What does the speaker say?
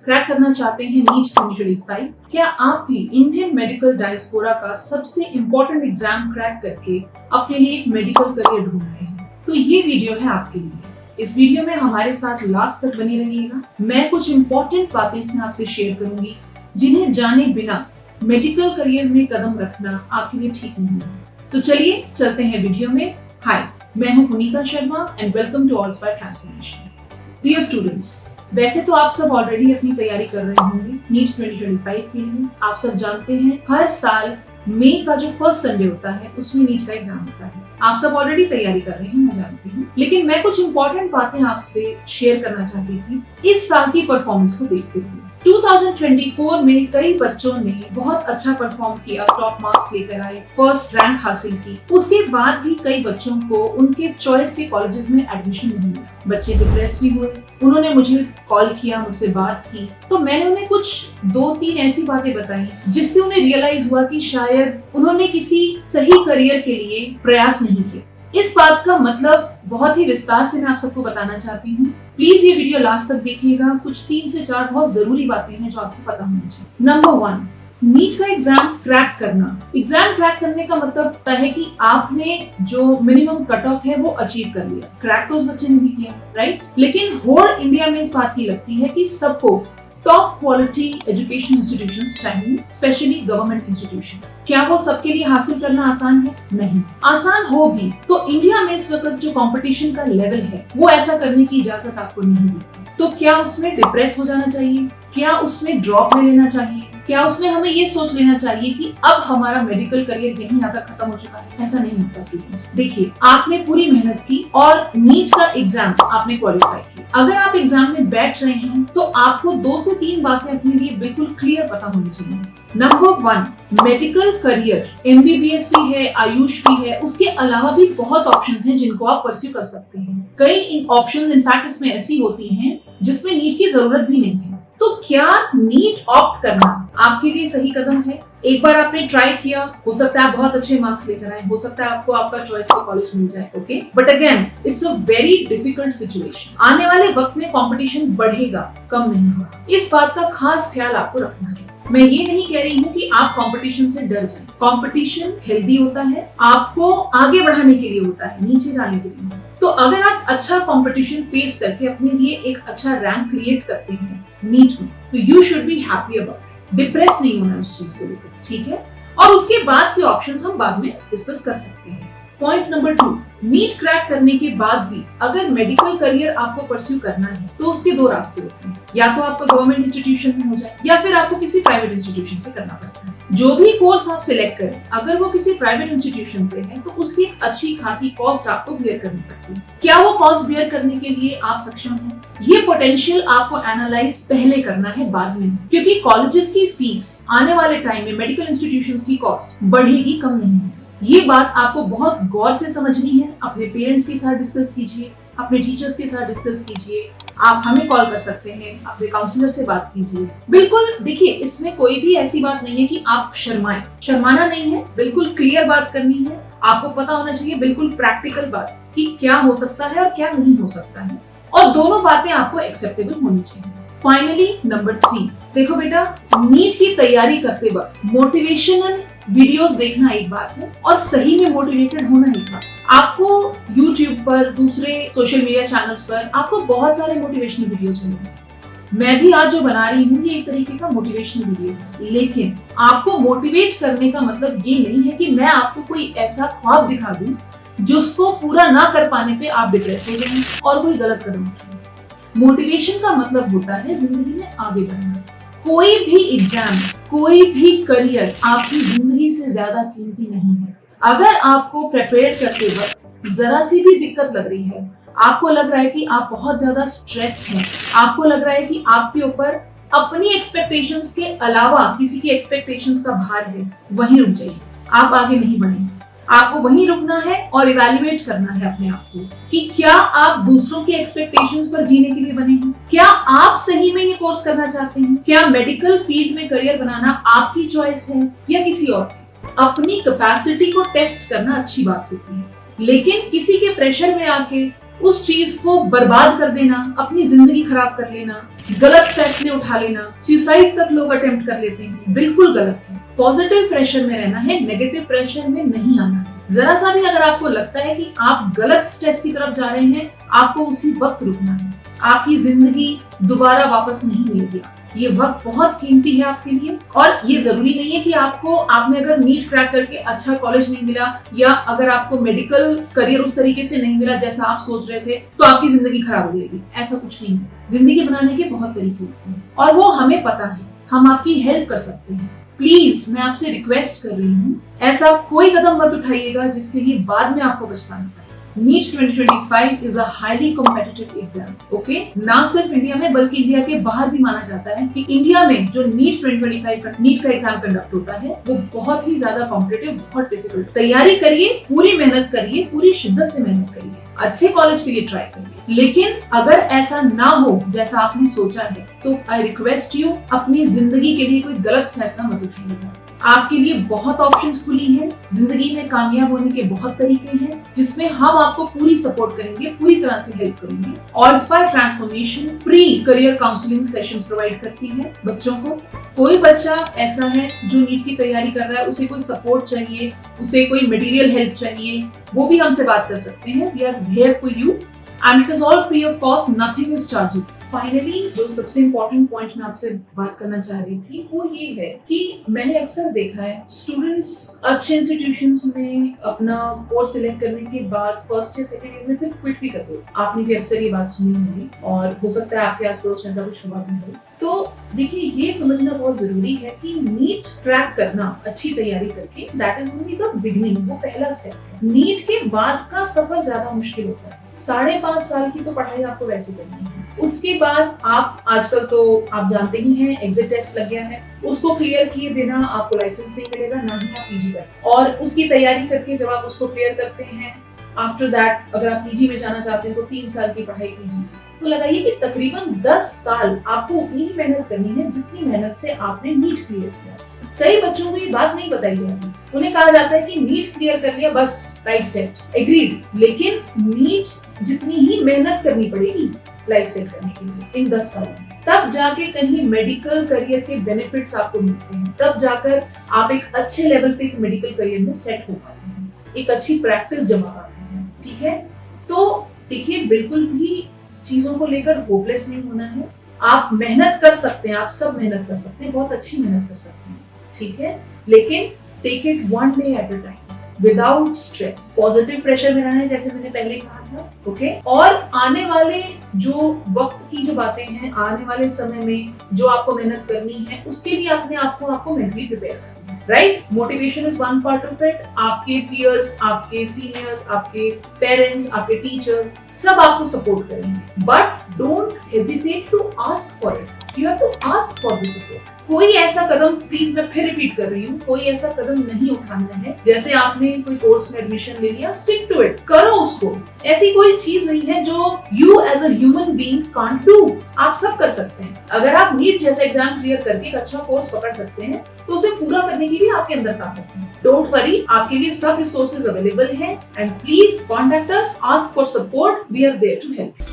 Crack करना चाहते हैं नीट 2025? क्या आप भी इंडियन मेडिकल डायस्पोरा का सबसे इम्पोर्टेंट एग्जाम क्रैक करके अपने लिए एक मेडिकल करियर ढूंढ रहे हैं? तो ये वीडियो है आपके लिए। इस वीडियो में हमारे साथ लास्ट तक बने रहिएगा। मैं कुछ इम्पोर्टेंट बातें इसमें आपसे शेयर करूंगी जिन्हें जाने बिना मेडिकल करियर में कदम रखना आपके लिए ठीक नहीं है। तो चलिए चलते हैं वीडियो में। हाय, मैं हूं Punita Sharma and welcome to Allspire Transformation. Dear students, वैसे तो आप सब ऑलरेडी अपनी तैयारी कर रहे होंगे नीट 2025 के लिए। आप सब जानते हैं हर साल मई का जो फर्स्ट संडे होता है उसमें नीट का एग्जाम होता है। आप सब ऑलरेडी तैयारी कर रहे हैं, मैं जानती हूँ, लेकिन मैं कुछ इंपॉर्टेंट बातें आपसे शेयर करना चाहती थी इस साल की परफॉर्मेंस को देखते हुए। 2024 में कई बच्चों ने बहुत अच्छा परफॉर्म किया, टॉप मार्क्स लेकर आए, फर्स्ट रैंक हासिल की। उसके बाद भी कई बच्चों को उनके चॉइस के कॉलेजेस में एडमिशन नहीं मिला। बच्चे डिप्रेस भी हुए। उन्होंने मुझे कॉल किया, मुझसे बात की, तो मैंने उन्हें कुछ 2-3 ऐसी बातें बताई जिससे उन्हें रियलाइज हुआ कि शायद उन्होंने किसी सही करियर के लिए प्रयास नहीं किया। इस बात का मतलब बहुत ही विस्तार से मैं आप सबको बताना चाहती हूँ। प्लीज ये वीडियो लास्ट तक देखिएगा। कुछ 3 से 4 बहुत जरूरी बातें हैं जो आपको पता होनी चाहिए। नंबर 1, नीट का एग्जाम क्रैक करना। एग्जाम क्रैक करने का मतलब होता है कि आपने जो मिनिमम कट ऑफ है वो अचीव कर लिया। क्रैक तो उस बच्चे ने भी किया, राइट? लेकिन होल इंडिया में इस बात की लगती है कि सबको टॉप क्वालिटी एजुकेशन इंस्टीट्यूशंस चाहिए, स्पेशली गवर्नमेंट इंस्टीट्यूशंस। क्या वो सबके लिए हासिल करना आसान है? नहीं। आसान हो भी तो इंडिया में इस वक्त जो कंपटीशन का लेवल है वो ऐसा करने की इजाजत आपको नहीं देती। तो क्या उसमें डिप्रेस हो जाना चाहिए? क्या उसमें ड्रॉप ले लेना चाहिए? क्या उसमें हमें ये सोच लेना चाहिए कि अब हमारा मेडिकल करियर यहीं आकर खत्म हो चुका है? ऐसा नहीं होता स्टूडेंट्स। देखिए, आपने पूरी मेहनत की और नीट का एग्जाम आपने क्वालिफाई किया। अगर आप एग्जाम में बैठ रहे हैं तो आपको 2 से 3 बातें अपने लिए बिल्कुल क्लियर पता होनी चाहिए। नंबर 1, मेडिकल करियर MBBS भी है, आयुष भी है, उसके अलावा भी बहुत ऑप्शंस हैं जिनको आप परस्यू कर सकते हैं। कई ऑप्शंस इनफैक्ट इसमें ऐसी होती हैं जिसमें नीट की जरूरत भी नहीं है। तो क्या नीट ऑप्ट करना आपके लिए सही कदम है? एक बार आपने ट्राई किया, हो सकता है आप बहुत अच्छे मार्क्स लेकर आए, हो सकता है आपको आपका चॉइस का कॉलेज मिल जाए, okay? But again it's a very difficult situation. आने वाले वक्त में कंपटीशन बढ़ेगा, कम नहीं होगा। इस बात का खास ख्याल आपको रखना है। मैं ये नहीं कह रही हूँ कि आप कंपटीशन से डर जाएं। कंपटीशन हेल्दी होता है, आपको आगे बढ़ाने के लिए होता है, नीचे लाने के लिए। तो अगर आप अच्छा कंपटीशन फेस करके अपने लिए एक अच्छा रैंक क्रिएट करते हैं नीट में, तो you should be happy about it. Depress नहीं होना उस चीज को लेकर, ठीक है? और उसके बाद के ऑप्शंस हम बाद में डिस्कस कर सकते हैं। पॉइंट नंबर 2, नीट क्रैक करने के बाद भी अगर मेडिकल करियर आपको परस्यू करना है तो उसके 2 रास्ते होते हैं। या तो आपको गवर्नमेंट इंस्टीट्यूशन में हो जाए या फिर आपको किसी प्राइवेट इंस्टीट्यूशन से करना पड़ता है। जो भी कोर्स आप सिलेक्ट करें, अगर वो किसी प्राइवेट इंस्टीट्यूशन से है तो उसकी एक अच्छी खासी कॉस्ट आपको बियर करनी पड़ती है। क्या वो कॉस्ट बियर करने के लिए आप सक्षम हैं? ये पोटेंशियल आपको एनालाइज पहले करना है, बाद में, क्योंकि कॉलेजेस की फीस आने वाले टाइम में मेडिकल इंस्टीट्यूशंस की कॉस्ट बढ़ेगी, कम नहीं है। ये बात आपको बहुत गौर से समझनी है। अपने पेरेंट्स के साथ डिस्कस कीजिए, अपने टीचर्स के साथ डिस्कस कीजिए। आप हमें कॉल कर सकते हैं, अपने काउंसलर से बात कीजिए। बिल्कुल देखिए, इसमें कोई भी ऐसी बात नहीं है कि आप शर्माएं। शर्माना नहीं है, बिल्कुल क्लियर बात करनी है। आपको पता होना चाहिए बिल्कुल प्रैक्टिकल बात कि क्या हो सकता है और क्या नहीं हो सकता है, और दोनों बातें आपको एक्सेप्टेबल होनी चाहिए। फाइनली नंबर 3, देखो बेटा, नीट की तैयारी करते वक्त मोटिवेशनल वीडियोस देखना एक बात है और सही में मोटिवेटेड होना एक बात। आपको YouTube पर, दूसरे सोशल मीडिया चैनल्स पर आपको बहुत सारे मोटिवेशनल वीडियोस मिलेंगे। मैं भी आज जो बना रही हूँ ये एक तरीके का मोटिवेशनल वीडियो है, लेकिन आपको मोटिवेट करने का मतलब ये नहीं है कि मैं आपको कोई ऐसा ख्वाब दिखा दूं जिसको पूरा ना कर पाने पे आप डिप्रेस हो जाएं और कोई गलत कदम उठाएं। मोटिवेशन का मतलब होता है जिंदगी में आगे बढ़ना। कोई भी एग्जाम, कोई भी करियर आपकी जिंदगी से ज्यादा कीमती नहीं है। अगर आपको प्रिपेयर करते वक्त जरा सी भी दिक्कत लग रही है, आपको लग रहा है कि आप बहुत ज्यादा स्ट्रेस्ड हैं, आपको लग रहा है कि आपके ऊपर अपनी एक्सपेक्टेशंस के अलावा किसी की एक्सपेक्टेशंस का भार है, वहीं रुक जाइए। आप आगे नहीं बढ़ेंगे। आपको वहीं रुकना है और इवैल्यूएट करना है अपने आप को कि क्या आप दूसरों की एक्सपेक्टेशंस पर जीने के लिए बने हैं? क्या आप सही में ये कोर्स करना चाहते हैं? क्या मेडिकल फील्ड में करियर बनाना आपकी चॉइस है या किसी और की? अपनी कैपेसिटी को टेस्ट करना अच्छी बात होती है, लेकिन किसी के प्रेशर में आके उस चीज को बर्बाद कर देना, अपनी जिंदगी खराब कर लेना, गलत फैसले उठा लेना, सुसाइड तक लोग अटेम्प्ट कर लेते हैं, बिल्कुल गलत है। पॉजिटिव प्रेशर में रहना है, नेगेटिव प्रेशर में नहीं आना है। जरा सा भी अगर आपको लगता है कि आप गलत स्ट्रेस की तरफ जा रहे हैं, आपको उसी वक्त रुकना है। आपकी जिंदगी दोबारा वापस नहीं मिलेगी। ये वक्त बहुत कीमती है आपके लिए, और ये जरूरी नहीं है कि आपने अगर नीट क्रैक करके अच्छा कॉलेज नहीं मिला, या अगर आपको मेडिकल करियर उस तरीके से नहीं मिला जैसा आप सोच रहे थे, तो आपकी जिंदगी खराब हो जाएगी। ऐसा कुछ नहीं है। जिंदगी बनाने के बहुत तरीके होते हैं और वो हमें पता है। हम आपकी हेल्प कर सकते हैं। प्लीज मैं आपसे रिक्वेस्ट कर रही हूँ, ऐसा कोई कदम मत उठाइएगा जिसके लिए बाद में आपको पछताना पड़े। NEET 2025 is a highly competitive exam, okay? ना सिर्फ इंडिया में बल्कि इंडिया के बाहर भी माना जाता है कि इंडिया में जो नीट 2025 का नीट का एग्जाम कंडक्ट होता है वो बहुत ही ज्यादा कॉम्पिटिटिव, बहुत डिफिकल्ट। तैयारी करिए, पूरी मेहनत करिए, पूरी शिद्दत से मेहनत करिए, अच्छे कॉलेज के लिए ट्राई करिए। लेकिन अगर ऐसा ना हो जैसा आपने सोचा है, तो आई रिक्वेस्ट यू, अपनी जिंदगी के लिए कोई गलत फैसला मत उठाइएगा। आपके लिए बहुत ऑप्शंस खुली हैं। जिंदगी में कामयाब होने के बहुत तरीके हैं, जिसमें हम आपको पूरी सपोर्ट करेंगे, पूरी तरह से हेल्प करेंगे। और inspire transformation free career counselling sessions provide करती है बच्चों को। कोई बच्चा ऐसा है जो नीट की तैयारी कर रहा है, उसे कोई सपोर्ट चाहिए, उसे कोई मटेरियल हेल्प चाहिए, वो भी हमसे बात कर सकते हैं। We are here for you and it is all free of cost, nothing is chargeable. Finally जो सबसे इम्पोर्टेंट पॉइंट मैं आपसे बात करना चाह रही थी वो ये है कि मैंने अक्सर देखा है स्टूडेंट्स अच्छे इंस्टीट्यूशंस में अपना कोर्स सिलेक्ट करने के बाद फर्स्ट या सेकंड ईयर में फिर क्विट भी कर देते हैं। आपने भी अक्सर ये बात सुनी होगी और हो सकता है आपके आस पड़ोस में ऐसा कुछ हुआ भी हो। तो देखिए, ये समझना बहुत जरूरी है कि नीट क्रैक करना अच्छी तैयारी करके, that is only the beginning, वो पहला स्टेप है। नीट के बाद का सफर ज्यादा मुश्किल होता है। 5.5 साल की तो पढ़ाई आपको वैसे करनी है। उसके बाद आप आजकल तो आप जानते ही हैं, एग्जिट टेस्ट लग गया है, उसको क्लियर किए बिना आपको लाइसेंस नहीं मिलेगा, ना ही आप पीजी कर। और उसकी तैयारी करके जब आप उसको क्लियर करते हैं, आफ्टर दैट अगर आप पीजी में जाना चाहते हैं तो 3 साल की पढ़ाई पीजी। तो लगाइए कि तकरीबन 10 साल आपको उतनी ही मेहनत करनी है जितनी मेहनत से आपने नीट क्लियर किया। कई बच्चों को ये बात नहीं बताई जाती। उन्हें कहा जाता है कि नीट क्लियर कर लिया बस, राइट सेट, एग्रीड। लेकिन नीट जितनी ही मेहनत करनी पड़ेगी लाइफ सेट करने के लिए इन 10 साल में, तब जाके कहीं मेडिकल करियर के बेनिफिट्स आपको मिलते हैं, तब जाकर आप एक अच्छे लेवल पे मेडिकल करियर में सेट हो पाते हैं, एक अच्छी प्रैक्टिस जमा पाते हैं। ठीक है, तो देखिए, बिल्कुल भी चीजों को लेकर होपलेस नहीं होना है। आप मेहनत कर सकते हैं, आप सब मेहनत कर सकते हैं, बहुत अच्छी मेहनत कर सकते हैं, ठीक है? लेकिन take it one day at a time, without stress. Positive pressure में रहना है, जैसे मैंने पहले कहा था, ओके? और आने वाले जो वक्त की जो बातें हैं, आने वाले समय में जो आपको मेहनत करनी है, उसके लिए अपने आप को आपको मेंटली प्रिपेयर करना है, right? Motivation is one part of it. आपके पीयर्स, आपके सीनियर्स, आपके पेरेंट्स, आपके टीचर्स सब आपको सपोर्ट करेंगे, but don't hesitate to ask for it. You have to ask for the support. कोई ऐसा कदम, प्लीज मैं फिर रिपीट कर रही हूँ, कोई ऐसा कदम नहीं उठाना है जैसे आपने कोई कोर्स में एडमिशन ले लिया, स्टिक टू इट, करो उसको। ऐसी कोई चीज नहीं है जो you as a human being can't do. आप सब कर सकते हैं। अगर आप नीट जैसा एग्जाम क्लियर करके एक अच्छा कोर्स पकड़ सकते हैं, तो उसे पूरा करने की भी आपके अंदर ताकत है। डोंट वरी, आपके लिए सब रिसोर्सेज अवेलेबल हैं, and please contact us, ask for support, we are there to help.